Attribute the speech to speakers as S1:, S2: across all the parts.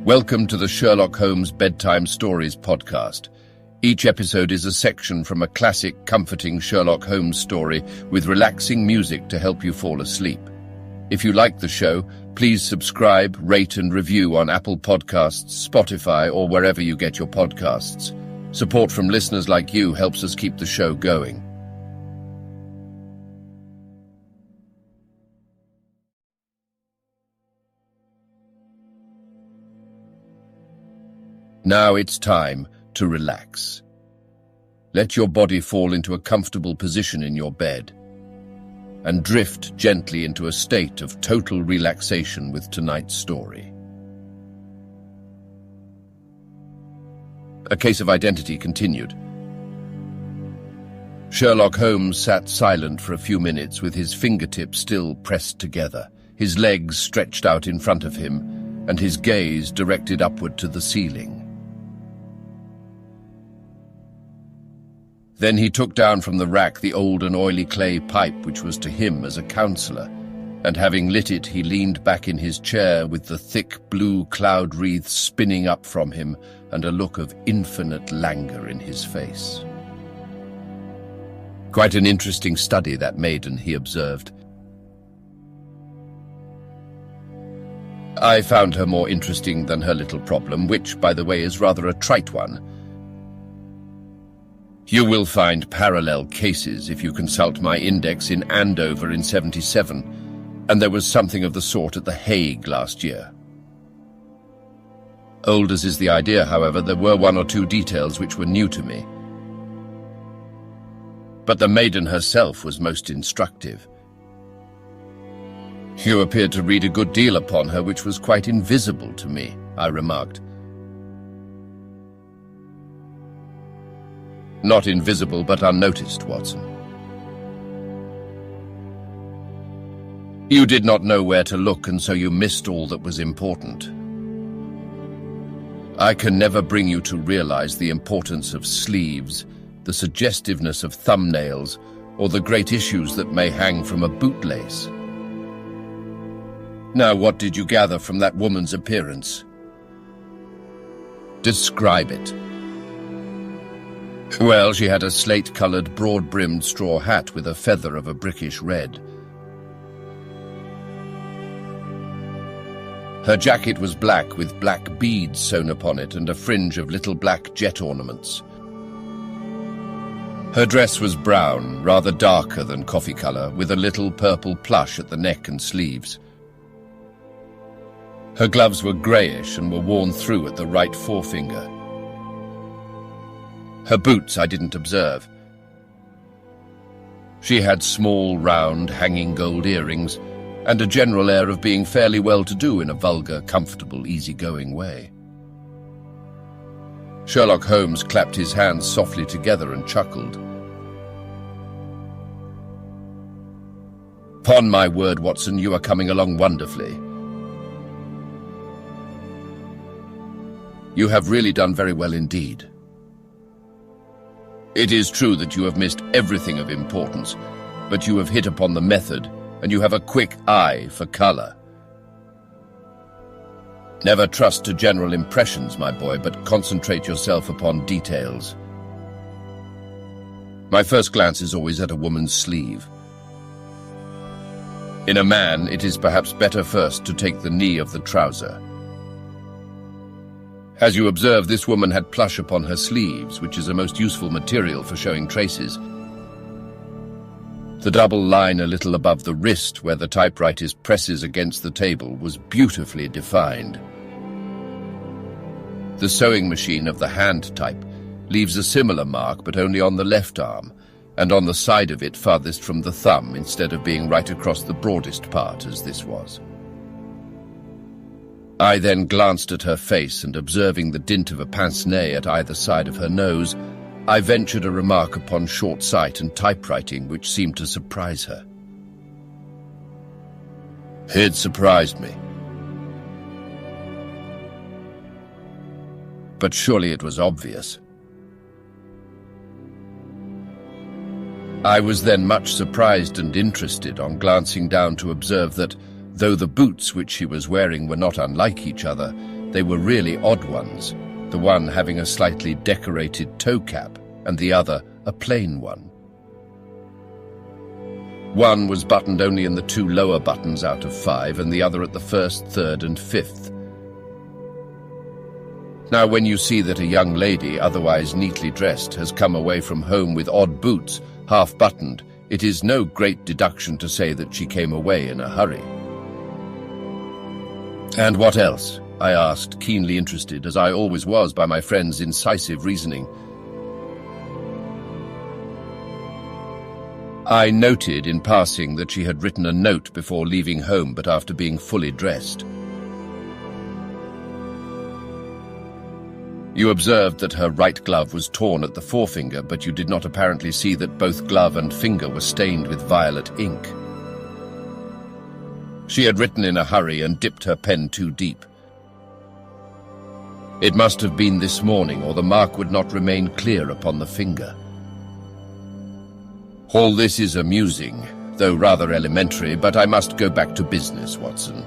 S1: Welcome to the Sherlock Holmes Bedtime Stories podcast. Each episode is a section from a classic, comforting Sherlock Holmes story with relaxing music to help you fall asleep. If you like the show, please subscribe, rate and review on Apple Podcasts, Spotify, or wherever you get your podcasts. Support from listeners like you helps us keep the show going. Now it's time to relax. Let your body fall into a comfortable position in your bed and drift gently into a state of total relaxation with tonight's story. A Case of Identity continued. Sherlock Holmes sat silent for a few minutes with his fingertips still pressed together, his legs stretched out in front of him, and his gaze directed upward to the ceiling. Then he took down from the rack the old and oily clay pipe which was to him as a counsellor, and having lit it, he leaned back in his chair with the thick blue cloud wreaths spinning up from him and a look of infinite languor in his face. Quite an interesting study, that maiden, he observed. I found her more interesting than her little problem, which, by the way, is rather a trite one. You will find parallel cases if you consult my index in Andover in '77, and there was something of the sort at The Hague last year. Old as is the idea, however, there were one or two details which were new to me. But the maiden herself was most instructive. You appeared to read a good deal upon her, which was quite invisible to me, I remarked. Not invisible, but unnoticed, Watson. You did not know where to look, and so you missed all that was important. I can never bring you to realize the importance of sleeves, the suggestiveness of thumbnails, or the great issues that may hang from a bootlace. Now, what did you gather from that woman's appearance? Describe it. Well, she had a slate-coloured, broad-brimmed straw hat with a feather of a brickish red. Her jacket was black with black beads sewn upon it and a fringe of little black jet ornaments. Her dress was brown, rather darker than coffee colour, with a little purple plush at the neck and sleeves. Her gloves were greyish and were worn through at the right forefinger. Her boots I didn't observe. She had small, round, hanging gold earrings and a general air of being fairly well-to-do in a vulgar, comfortable, easy-going way. Sherlock Holmes clapped his hands softly together and chuckled. "'Pon my word, Watson, you are coming along wonderfully. You have really done very well indeed. It is true that you have missed everything of importance, but you have hit upon the method, and you have a quick eye for colour. Never trust to general impressions, my boy, but concentrate yourself upon details. My first glance is always at a woman's sleeve. In a man, it is perhaps better first to take the knee of the trouser. As you observe, this woman had plush upon her sleeves, which is a most useful material for showing traces. The double line a little above the wrist, where the typewriter presses against the table, was beautifully defined. The sewing machine of the hand type leaves a similar mark, but only on the left arm, and on the side of it farthest from the thumb, instead of being right across the broadest part, as this was. I then glanced at her face, and observing the dint of a pince-nez at either side of her nose, I ventured a remark upon short sight and typewriting which seemed to surprise her. It surprised me. But surely it was obvious. I was then much surprised and interested on glancing down to observe that, though the boots which she was wearing were not unlike each other, They were really odd ones, the one having a slightly decorated toe cap and the other a plain one. One was buttoned only in the 2 lower buttons out of 5 and the other at the 1st, 3rd and 5th. Now, when you see that a young lady, otherwise neatly dressed, has come away from home with odd boots, half-buttoned, it is no great deduction to say that she came away in a hurry. "And what else?" I asked, keenly interested, as I always was by my friend's incisive reasoning. I noted in passing that she had written a note before leaving home, but after being fully dressed. "You observed that her right glove was torn at the forefinger, but you did not apparently see that both glove and finger were stained with violet ink." She had written in a hurry and dipped her pen too deep. It must have been this morning, or the mark would not remain clear upon the finger. All this is amusing, though rather elementary, but I must go back to business, Watson.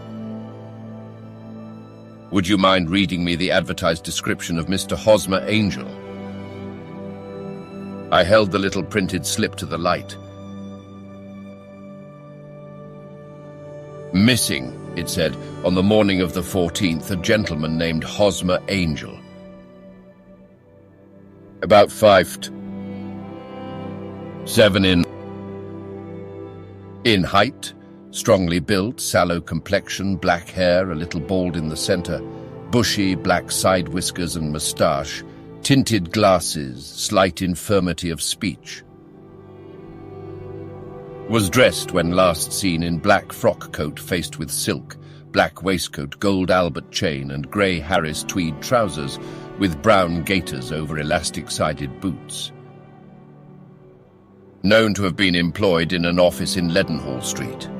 S1: Would you mind reading me the advertised description of Mr. Hosmer Angel? I held the little printed slip to the light. "Missing," it said, "on the morning of the 14th, a gentleman named Hosmer Angel. About 5'7" in height, strongly built, sallow complexion, black hair, a little bald in the center, bushy black side whiskers and moustache, tinted glasses, slight infirmity of speech. Was dressed when last seen in black frock coat faced with silk, black waistcoat, gold Albert chain and grey Harris tweed trousers with brown gaiters over elastic-sided boots. Known to have been employed in an office in Leadenhall Street.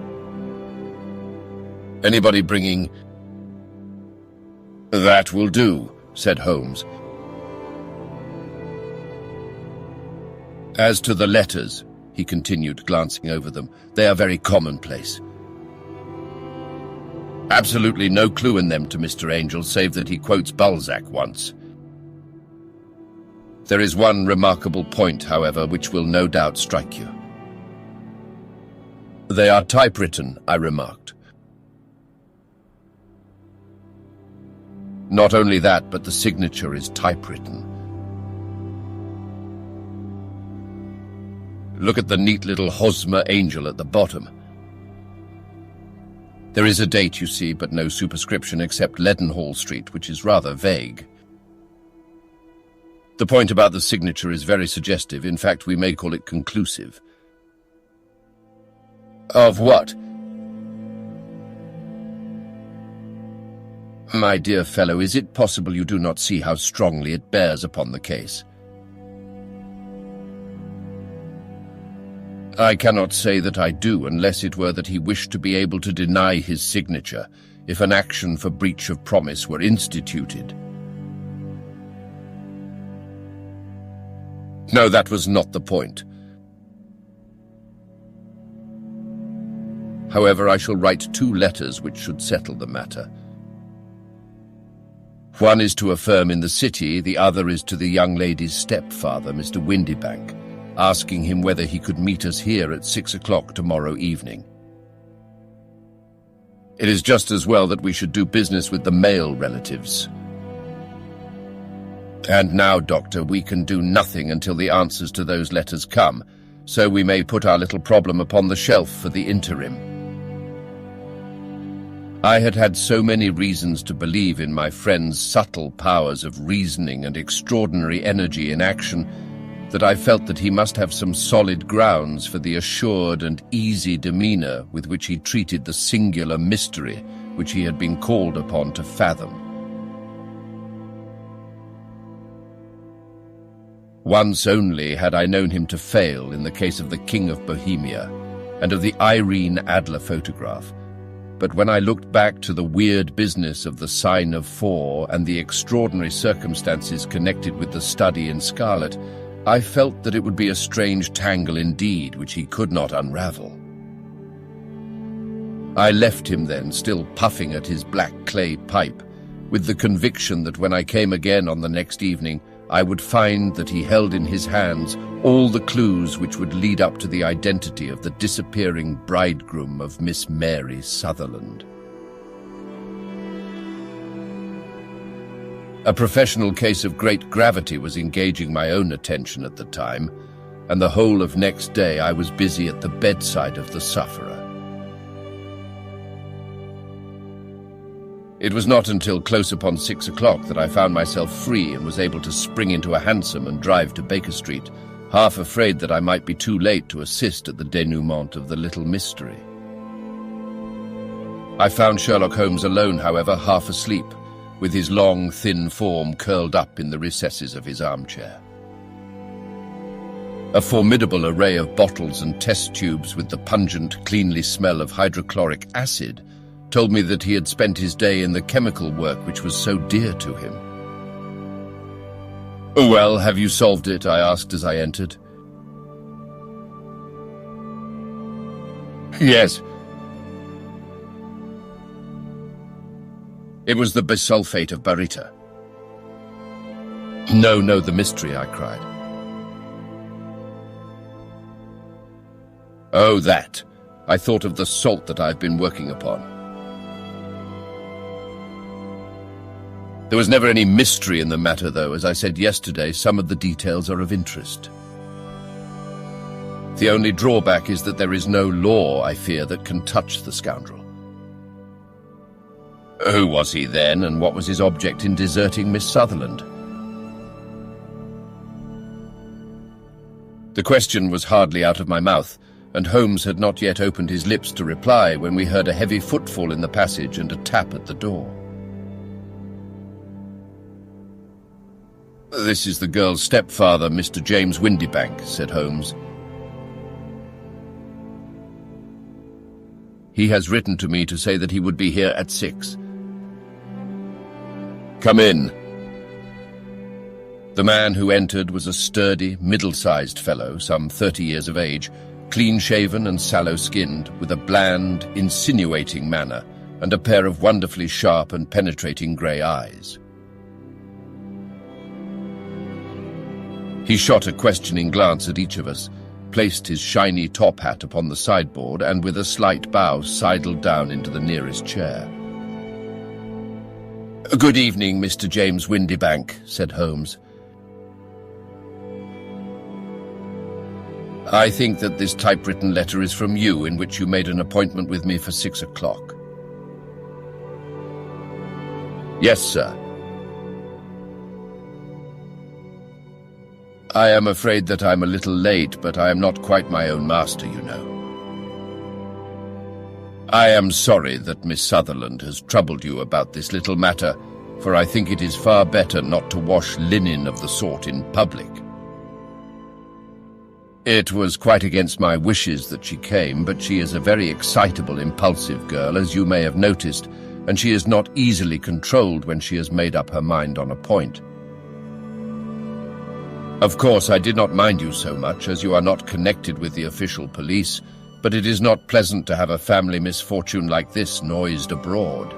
S1: Anybody bringing—" "That will do," said Holmes. "As to the letters," he continued, glancing over them, "they are very commonplace. Absolutely no clue in them to Mr. Angel, save that he quotes Balzac once. There is one remarkable point, however, which will no doubt strike you." "They are typewritten," I remarked. "Not only that, but the signature is typewritten. Look at the neat little Hosmer Angel at the bottom. There is a date, you see, but no superscription except Leadenhall Street, which is rather vague. The point about the signature is very suggestive. In fact, we may call it conclusive." "Of what?" "My dear fellow, is it possible you do not see how strongly it bears upon the case?" "I cannot say that I do, unless it were that he wished to be able to deny his signature if an action for breach of promise were instituted." "No, that was not the point. However, I shall write 2 letters which should settle the matter. One is to a firm in the city, the other is to the young lady's stepfather, Mr. Windibank, asking him whether he could meet us here at 6 o'clock tomorrow evening. It is just as well that we should do business with the male relatives. And now, Doctor, we can do nothing until the answers to those letters come, so we may put our little problem upon the shelf for the interim." I had had so many reasons to believe in my friend's subtle powers of reasoning and extraordinary energy in action that I felt that he must have some solid grounds for the assured and easy demeanor with which he treated the singular mystery which he had been called upon to fathom. Once only had I known him to fail in the case of the King of Bohemia and of the Irene Adler photograph, but when I looked back to the weird business of the Sign of Four and the extraordinary circumstances connected with the study in scarlet, I felt that it would be a strange tangle indeed which he could not unravel. I left him then, still puffing at his black clay pipe, with the conviction that when I came again on the next evening, I would find that he held in his hands all the clues which would lead up to the identity of the disappearing bridegroom of Miss Mary Sutherland. A professional case of great gravity was engaging my own attention at the time, and the whole of next day I was busy at the bedside of the sufferer. It was not until close upon 6 o'clock that I found myself free and was able to spring into a hansom and drive to Baker Street, half afraid that I might be too late to assist at the denouement of the little mystery. I found Sherlock Holmes alone, however, half asleep, with his long, thin form curled up in the recesses of his armchair. A formidable array of bottles and test tubes with the pungent, cleanly smell of hydrochloric acid told me that he had spent his day in the chemical work which was so dear to him. "Well, have you solved it?" I asked as I entered. "Yes." It was the bisulfate of baryta. No, the mystery," I cried. "Oh, that. I thought of the salt that I've been working upon." There was never any mystery in the matter, though. As I said yesterday, some of the details are of interest. The only drawback is that there is no law, I fear, that can touch the scoundrel. Who was he then, and what was his object in deserting Miss Sutherland? The question was hardly out of my mouth, and Holmes had not yet opened his lips to reply when we heard a heavy footfall in the passage and a tap at the door. "This is the girl's stepfather, Mr. James Windibank," said Holmes. "He has written to me to say that he would be here at 6. "Come in." The man who entered was a sturdy, middle-sized fellow, some 30 years of age, clean-shaven and sallow-skinned, with a bland, insinuating manner and a pair of wonderfully sharp and penetrating grey eyes. He shot a questioning glance at each of us, placed his shiny top hat upon the sideboard, and with a slight bow sidled down into the nearest chair. "Good evening, Mr. James Windibank," said Holmes. "I think that this typewritten letter is from you, in which you made an appointment with me for 6 o'clock. "Yes, sir." "I am afraid that I'm a little late, but I am not quite my own master, you know. I am sorry that Miss Sutherland has troubled you about this little matter, for I think it is far better not to wash linen of the sort in public. It was quite against my wishes that she came, but she is a very excitable, impulsive girl, as you may have noticed, and she is not easily controlled when she has made up her mind on a point. Of course, I did not mind you so much, as you are not connected with the official police, but it is not pleasant to have a family misfortune like this noised abroad.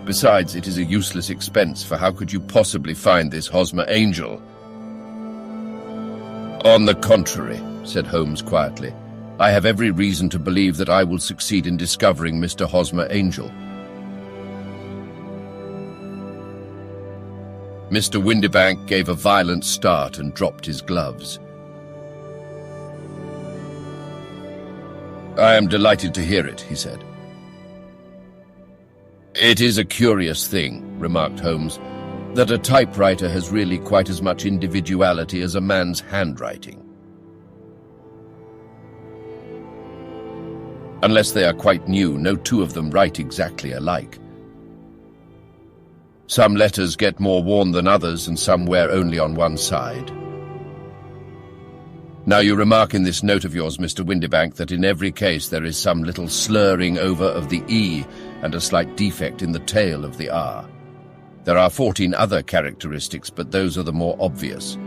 S1: Besides, it is a useless expense, for how could you possibly find this Hosmer Angel?" "On the contrary," said Holmes quietly, "I have every reason to believe that I will succeed in discovering Mr. Hosmer Angel." Mr. Windibank gave a violent start and dropped his gloves. "I am delighted to hear it," he said. "It is a curious thing," remarked Holmes, "that a typewriter has really quite as much individuality as a man's handwriting. Unless they are quite new, no two of them write exactly alike. Some letters get more worn than others, and some wear only on one side. Now you remark in this note of yours, Mr. Windibank, that in every case there is some little slurring over of the E and a slight defect in the tail of the R. There are 14 other characteristics, but those are the more obvious.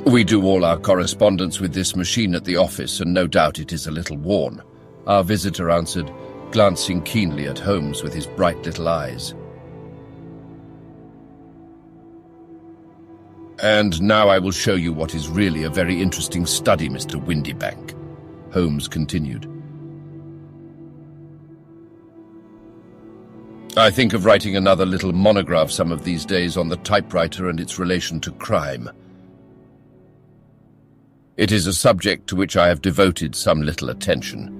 S1: We do all our correspondence with this machine at the office, and no doubt it is a little worn." Our visitor answered, glancing keenly at Holmes with his bright little eyes. "And now I will show you what is really a very interesting study, Mr. Windibank," Holmes continued. "I think of writing another little monograph some of these days on the typewriter and its relation to crime. It is a subject to which I have devoted some little attention.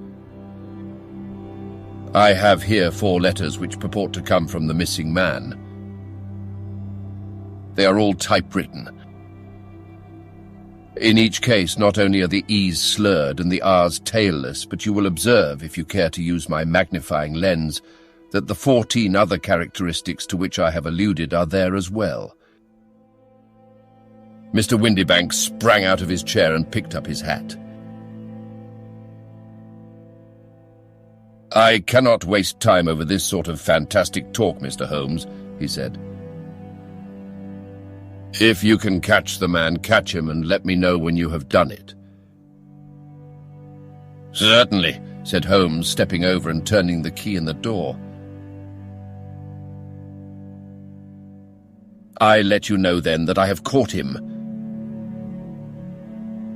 S1: I have here 4 letters which purport to come from the missing man. They are all typewritten. In each case, not only are the E's slurred and the R's tailless, but you will observe, if you care to use my magnifying lens, that the 14 other characteristics to which I have alluded are there as well." Mr. Windibank sprang out of his chair and picked up his hat. "I cannot waste time over this sort of fantastic talk, Mr. Holmes," he said. "If you can catch the man, catch him and let me know when you have done it." "Certainly," said Holmes, stepping over and turning the key in the door. "I let you know then that I have caught him."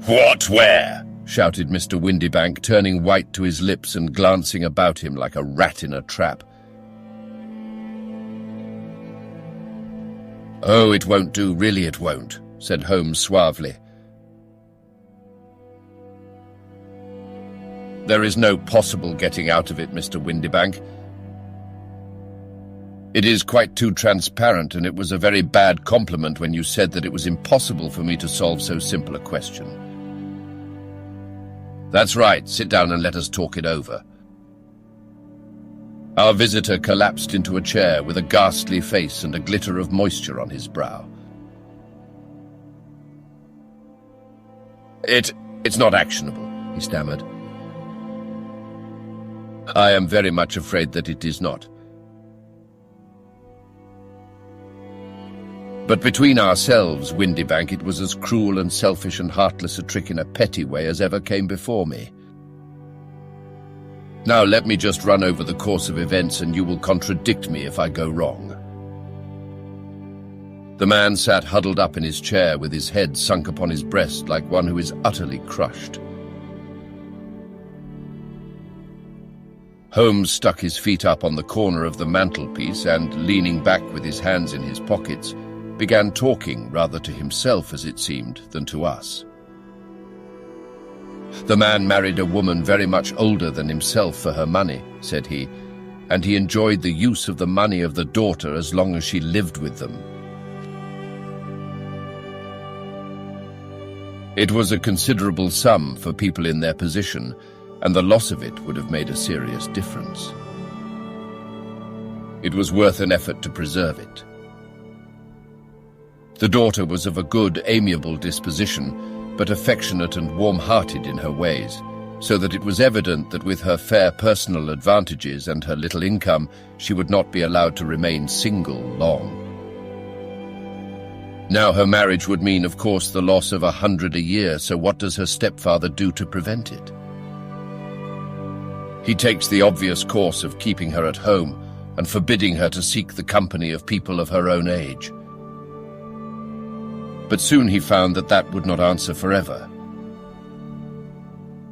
S1: "What, where?" shouted Mr. Windibank, turning white to his lips and glancing about him like a rat in a trap. "Oh, it won't do, really it won't," said Holmes suavely. "There is no possible getting out of it, Mr. Windibank. It is quite too transparent, and it was a very bad compliment when you said that it was impossible for me to solve so simple a question. That's right, sit down and let us talk it over." Our visitor collapsed into a chair with a ghastly face and a glitter of moisture on his brow. It's not actionable," he stammered. "I am very much afraid that it is not. But between ourselves, Windibank, it was as cruel and selfish and heartless a trick in a petty way as ever came before me. Now let me just run over the course of events and you will contradict me if I go wrong." The man sat huddled up in his chair with his head sunk upon his breast like one who is utterly crushed. Holmes stuck his feet up on the corner of the mantelpiece and, leaning back with his hands in his pockets, began talking rather to himself, as it seemed, than to us. "The man married a woman very much older than himself for her money," said he, "and he enjoyed the use of the money of the daughter as long as she lived with them. It was a considerable sum for people in their position, and the loss of it would have made a serious difference. It was worth an effort to preserve it. The daughter was of a good, amiable disposition, but affectionate and warm-hearted in her ways, so that it was evident that with her fair personal advantages and her little income, she would not be allowed to remain single long. Now her marriage would mean, of course, the loss of 100 a year, so what does her stepfather do to prevent it? He takes the obvious course of keeping her at home and forbidding her to seek the company of people of her own age. But soon he found that that would not answer forever.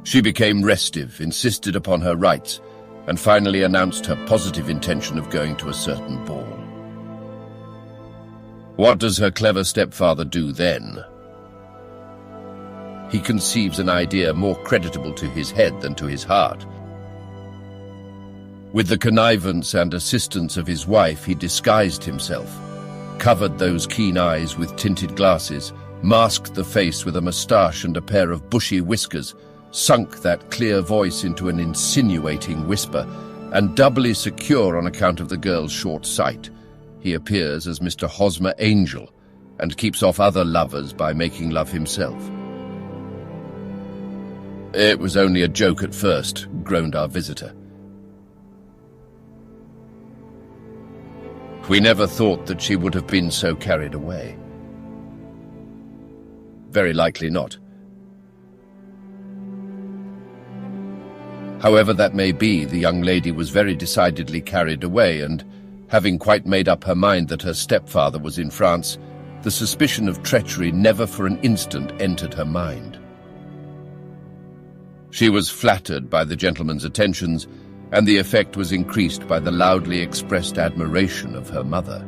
S1: She became restive, insisted upon her rights, and finally announced her positive intention of going to a certain ball. What does her clever stepfather do then? He conceives an idea more creditable to his head than to his heart. With the connivance and assistance of his wife, he disguised himself, covered those keen eyes with tinted glasses, masked the face with a moustache and a pair of bushy whiskers, sunk that clear voice into an insinuating whisper, and doubly secure on account of the girl's short sight, he appears as Mr. Hosmer Angel, and keeps off other lovers by making love himself. It was only a joke at first, groaned our visitor. We never thought that she would have been so carried away. Very likely not. However that may be, the young lady was very decidedly carried away, and, having quite made up her mind that her stepfather was in France, the suspicion of treachery never for an instant entered her mind. She was flattered by the gentleman's attentions, and the effect was increased by the loudly expressed admiration of her mother.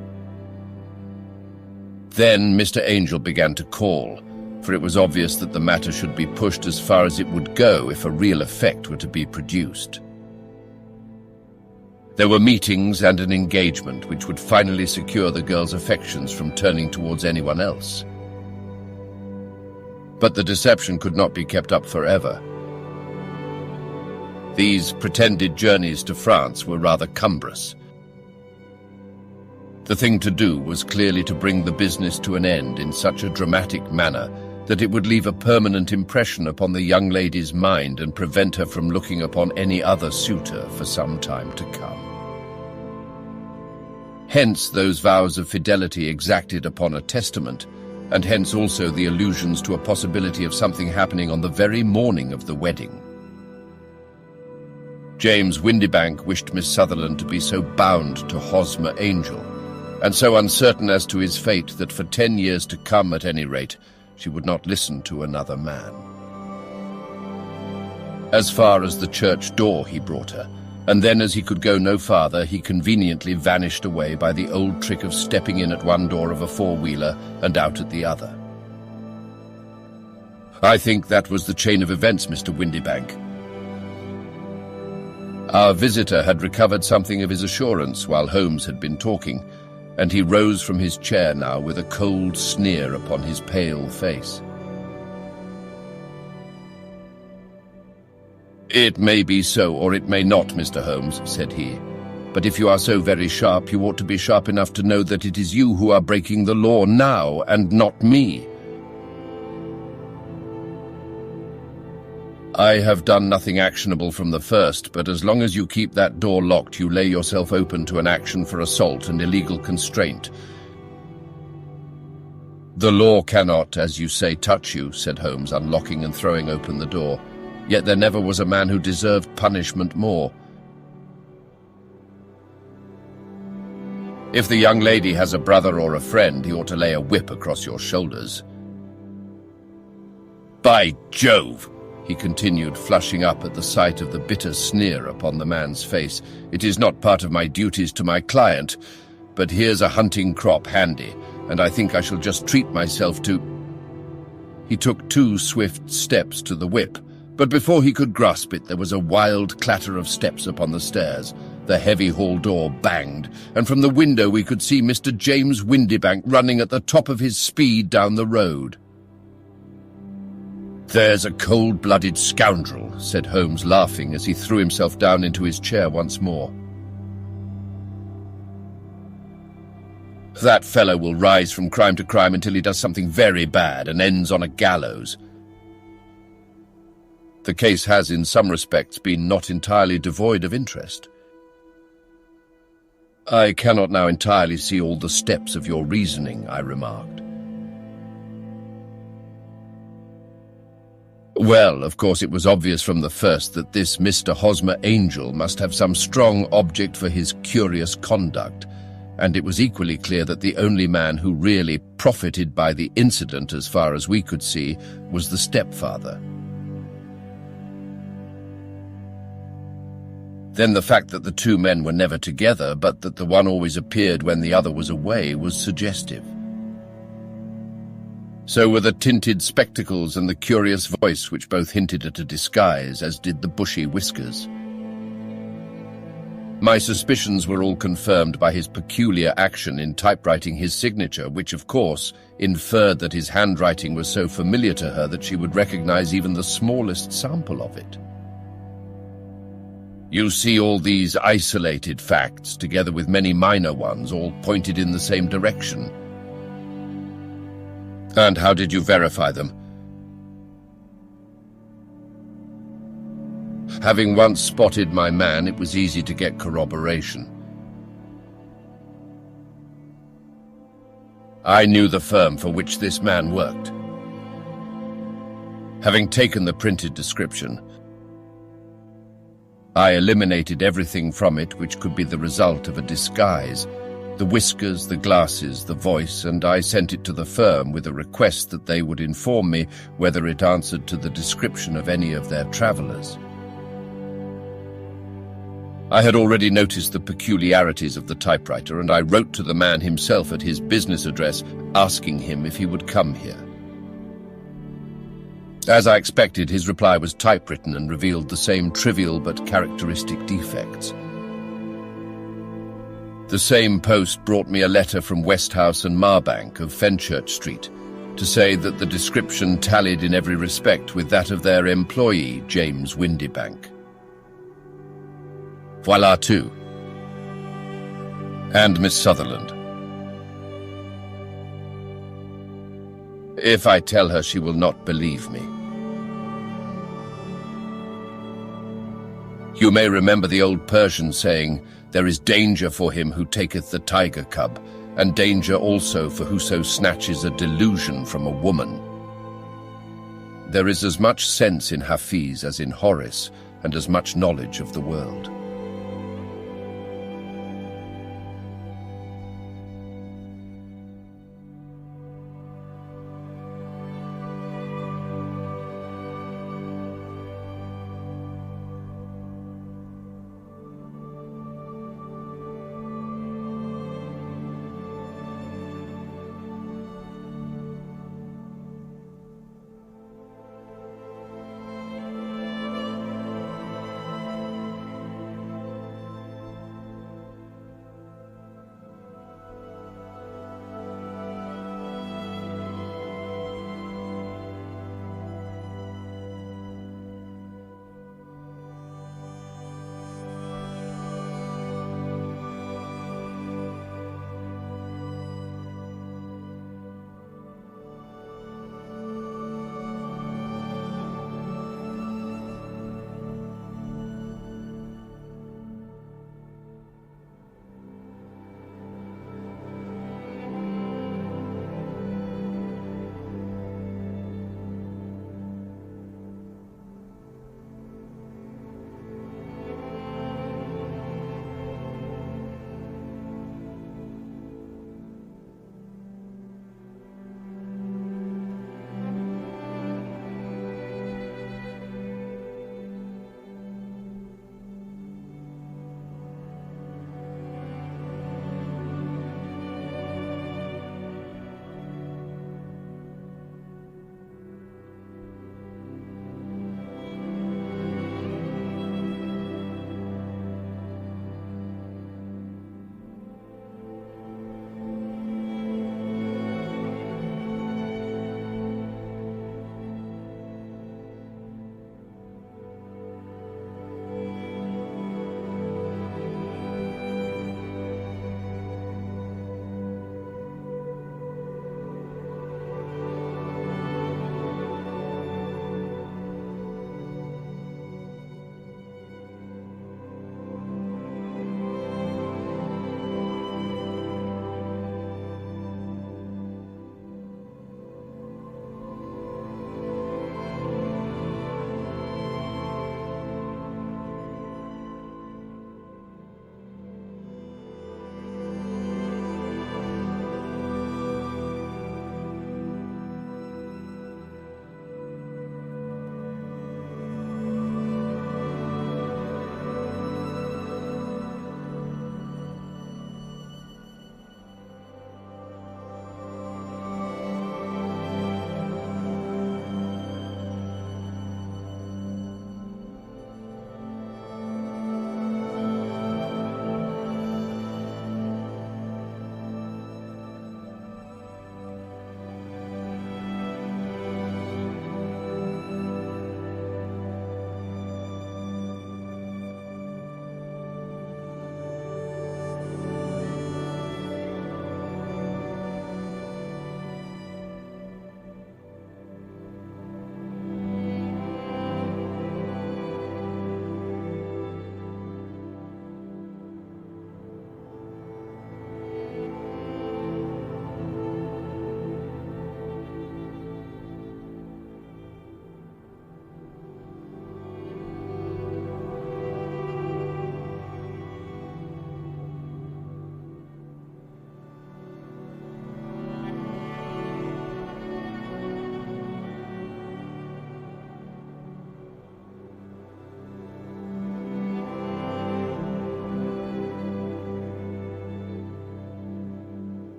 S1: Then Mr. Angel began to call, for it was obvious that the matter should be pushed as far as it would go if a real effect were to be produced. There were meetings and an engagement which would finally secure the girl's affections from turning towards anyone else. But the deception could not be kept up forever. These pretended journeys to France were rather cumbrous. The thing to do was clearly to bring the business to an end in such a dramatic manner that it would leave a permanent impression upon the young lady's mind and prevent her from looking upon any other suitor for some time to come. Hence those vows of fidelity exacted upon a testament, and hence also the allusions to a possibility of something happening on the very morning of the wedding. James Windibank wished Miss Sutherland to be so bound to Hosmer Angel, and so uncertain as to his fate that for 10 years to come, at any rate, she would not listen to another man. As far as the church door he brought her, and then as he could go no farther, he conveniently vanished away by the old trick of stepping in at one door of a four-wheeler and out at the other. I think that was the chain of events, Mr. Windibank. Our visitor had recovered something of his assurance while Holmes had been talking, and he rose from his chair now with a cold sneer upon his pale face. "It may be so, or it may not, Mr. Holmes," said he. "But if you are so very sharp, you ought to be sharp enough to know that it is you who are breaking the law now, and not me." "I have done nothing actionable from the first, but as long as you keep that door locked, you lay yourself open to an action for assault and illegal constraint." "The law cannot, as you say, touch you," said Holmes, unlocking and throwing open the door. "Yet there never was a man who deserved punishment more. If the young lady has a brother or a friend, he ought to lay a whip across your shoulders." "By Jove!" he continued, flushing up at the sight of the bitter sneer upon the man's face. "It is not part of my duties to my client, but here's a hunting crop handy, and I think I shall just treat myself to—" He took 2 swift steps to the whip, but before he could grasp it there was a wild clatter of steps upon the stairs. The heavy hall door banged, and from the window we could see Mr. James Windibank running at the top of his speed down the road. "There's a cold-blooded scoundrel," said Holmes, laughing as he threw himself down into his chair once more. "That fellow will rise from crime to crime until he does something very bad and ends on a gallows." The case has, in some respects, been not entirely devoid of interest. "I cannot now entirely see all the steps of your reasoning," I remarked. "Well, of course it was obvious from the first that this Mr. Hosmer Angel must have some strong object for his curious conduct, and it was equally clear that the only man who really profited by the incident, as far as we could see, was the stepfather. Then the fact that the 2 men were never together, but that the one always appeared when the other was away, was suggestive. So were the tinted spectacles and the curious voice, which both hinted at a disguise, as did the bushy whiskers. My suspicions were all confirmed by his peculiar action in typewriting his signature, which, of course, inferred that his handwriting was so familiar to her that she would recognize even the smallest sample of it. You see all these isolated facts, together with many minor ones, all pointed in the same direction. And how did you verify them? Having once spotted my man, it was easy to get corroboration. I knew the firm for which this man worked. Having taken the printed description, I eliminated everything from it which could be the result of a disguise, the whiskers, the glasses, the voice, and I sent it to the firm with a request that they would inform me whether it answered to the description of any of their travelers. I had already noticed the peculiarities of the typewriter, and I wrote to the man himself at his business address, asking him if he would come here. As I expected, his reply was typewritten and revealed the same trivial but characteristic defects. The same post brought me a letter from Westhouse and Marbank of Fenchurch Street to say that the description tallied in every respect with that of their employee, James Windibank. Voilà tout. And Miss Sutherland. If I tell her, she will not believe me. You may remember the old Persian saying, "There is danger for him who taketh the tiger cub, and danger also for whoso snatches a delusion from a woman." There is as much sense in Hafiz as in Horace, and as much knowledge of the world.